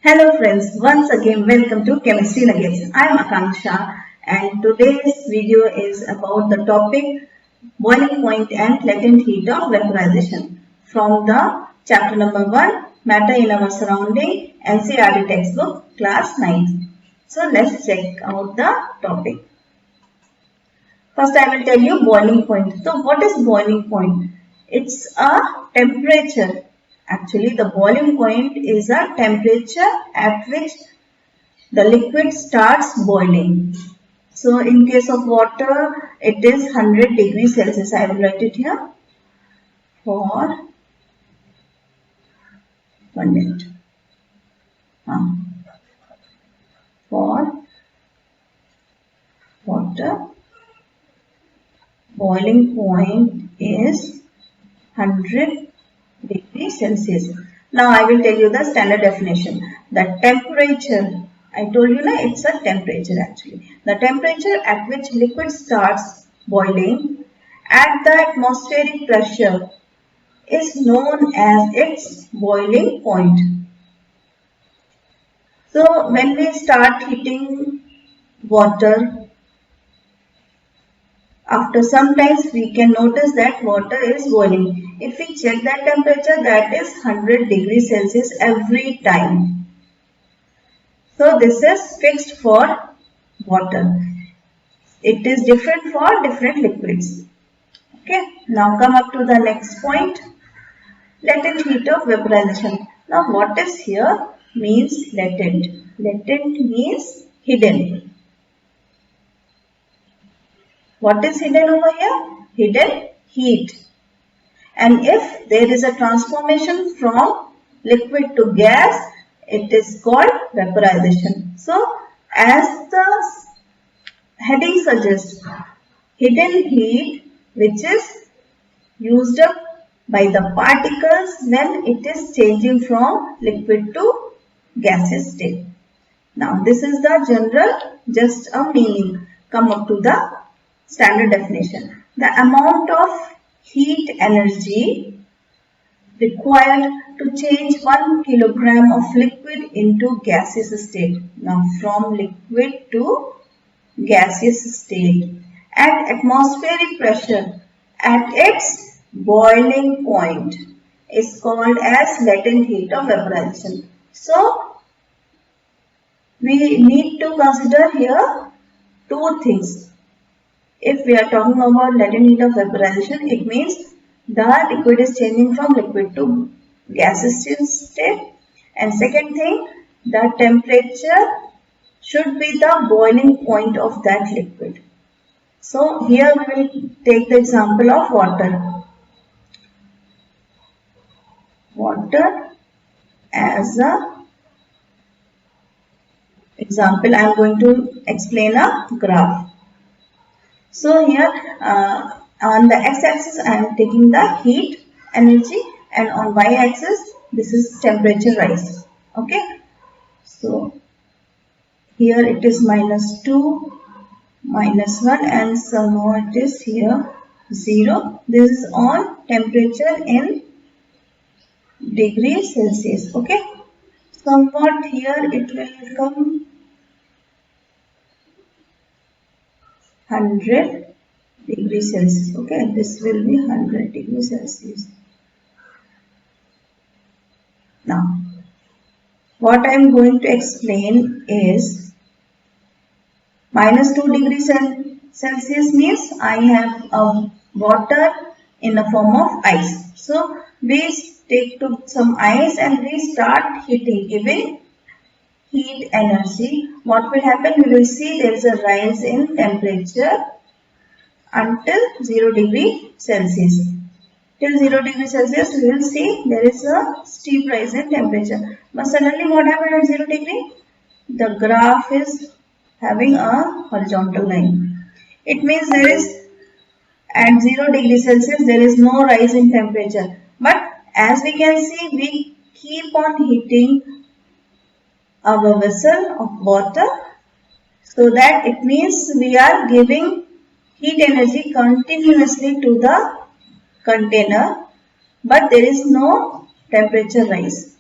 Hello friends, once again welcome to Chemistry Nuggets. I am Akanksha and today's video is about the topic boiling point and latent heat of vaporization from the chapter number 1 Matter in Our Surrounding NCERT textbook class 9. So let's check out the topic. First I will tell you boiling point. So what is boiling point? It's a temperature. Actually, the boiling point is a temperature at which the liquid starts boiling. So, in case of water, it is 100 degrees Celsius. I will write it here for 1 minute. For water, boiling point is 100 degrees Celsius. Now I will tell you the standard definition. The temperature, I told you it's a temperature actually. The temperature at which liquid starts boiling at the atmospheric pressure is known as its boiling point. So when we start heating water, after some time we can notice that water is boiling. If we check that temperature, that is 100 degrees Celsius every time. So this is fixed for water. It is different for different liquids. Okay. Now come up to the next point. Latent heat of vaporization. Now what is here means latent. Latent means hidden. What is hidden over here? Hidden heat. And if there is a transformation from liquid to gas, it is called vaporization. So, as the heading suggests, hidden heat which is used up by the particles when it is changing from liquid to gaseous state. Now, this is the general, just a meaning. Come up to the standard definition. The amount of heat energy required to change 1 kilogram of liquid into gaseous state. Now from liquid to gaseous state at atmospheric pressure at its boiling point is called as latent heat of vaporization. So we need to consider here two things. If we are talking about latent heat of vaporization, it means the liquid is changing from liquid to gaseous state. And second thing, the temperature should be the boiling point of that liquid. So here we will take the example of water. Water as a example, I am going to explain a graph. So here on the x-axis I am taking the heat energy and on y-axis this is temperature rise. Okay. So here it is -2, -1 and somehow it is here 0. This is on temperature in degrees Celsius. Okay. Somewhat here it will come 100 degrees Celsius. Okay, this will be 100 degrees Celsius. Now, what I am going to explain is -2 degrees Celsius means I have water in the form of ice. So, we take to some ice and we start heating, giving heat energy. What will happen? We will see there is a rise in temperature until 0 degree Celsius. Till 0 degree Celsius, we will see there is a steep rise in temperature. But suddenly what happened at 0 degree? The graph is having a horizontal line. It means there is at 0 degree Celsius, there is no rise in temperature. But as we can see, we keep on heating our vessel of water, so that it means we are giving heat energy continuously to the container, but there is no temperature rise.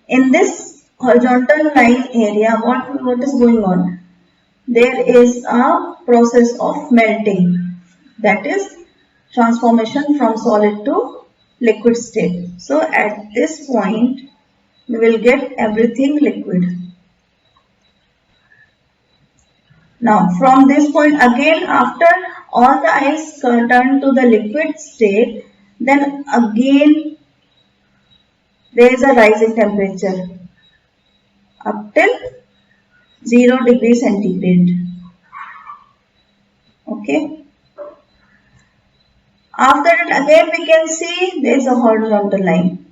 In this horizontal line area, what is going on? There is a process of melting, that is transformation from solid to liquid state. So at this point we will get everything liquid. Now from this point again, after all the ice turned to the liquid state, then again there is a rise in temperature up till 0 degrees centigrade. Okay. After that again we can see there is a horizontal line.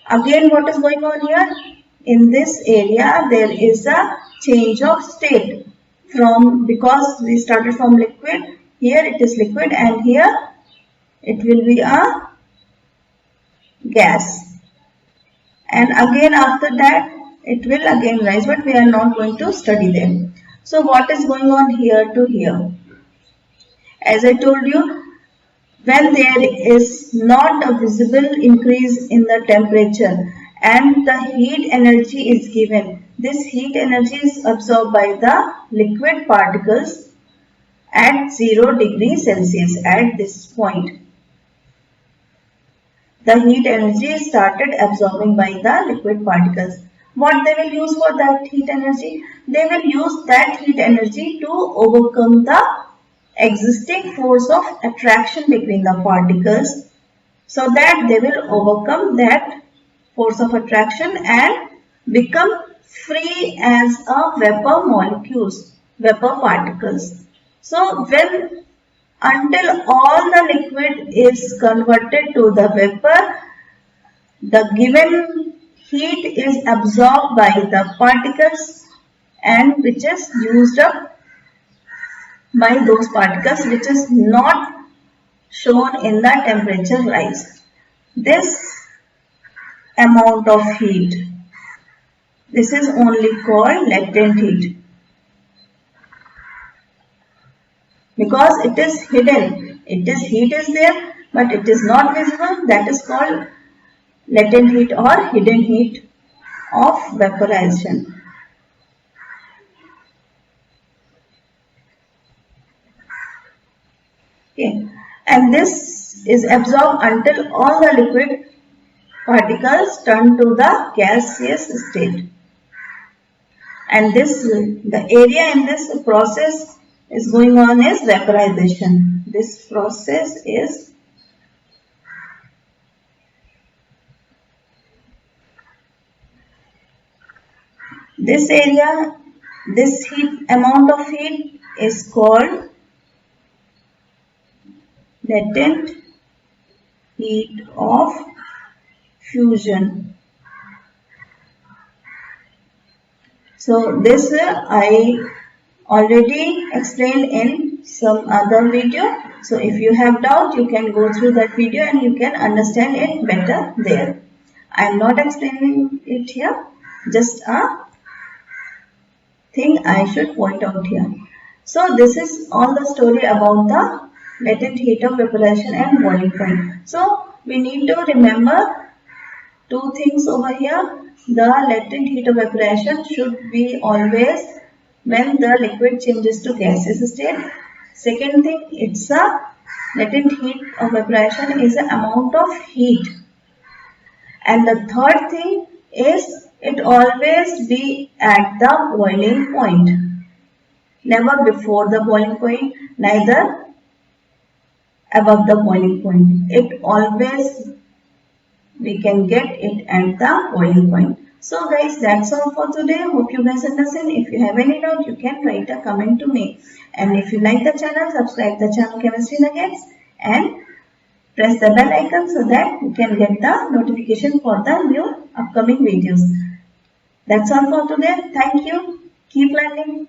Again what is going on here? In this area there is a change of state, from, because we started from liquid, here it is liquid and here it will be a gas, and again after that it will again rise, but we are not going to study them. So what is going on here to here? As I told you, when there is not a visible increase in the temperature and the heat energy is given, this heat energy is absorbed by the liquid particles at 0 degrees Celsius. At this point, the heat energy is started absorbing by the liquid particles. What they will use for that heat energy? They will use that heat energy to overcome the existing force of attraction between the particles, so that they will overcome that force of attraction and become free as a vapor molecules, vapor particles. So when, until all the liquid is converted to the vapor, the given heat is absorbed by the particles and which is used up by those particles, which is not shown in the temperature rise. This amount of heat, this is only called latent heat, because it is hidden. It is, heat is there but it is not visible. That is called latent heat or hidden heat of vaporization. Okay. And this is absorbed until all the liquid particles turn to the gaseous state. And this, the area in this process is going on is vaporization. This process is this area, this heat, amount of heat is called latent heat of fusion. So this I already explained in some other video. So if you have doubt, you can go through that video and you can understand it better there. I am not explaining it here, just a thing I should point out here. So this is all the story about the latent heat of vaporization and boiling point. So we need to remember two things over here. The latent heat of vaporization should be always when the liquid changes to gaseous state. Second thing, it's a latent heat of vaporization is the amount of heat. And the third thing is it always be at the boiling point. Never before the boiling point, neither above the boiling point. It always, we can get it at the boiling point. So guys, that's all for today. Hope you guys understand. If you have any doubt, you can write a comment to me. And if you like the channel, subscribe the channel Chemistry Nuggets and press the bell icon so that you can get the notification for the new upcoming videos. That's all for today. Thank you. Keep learning.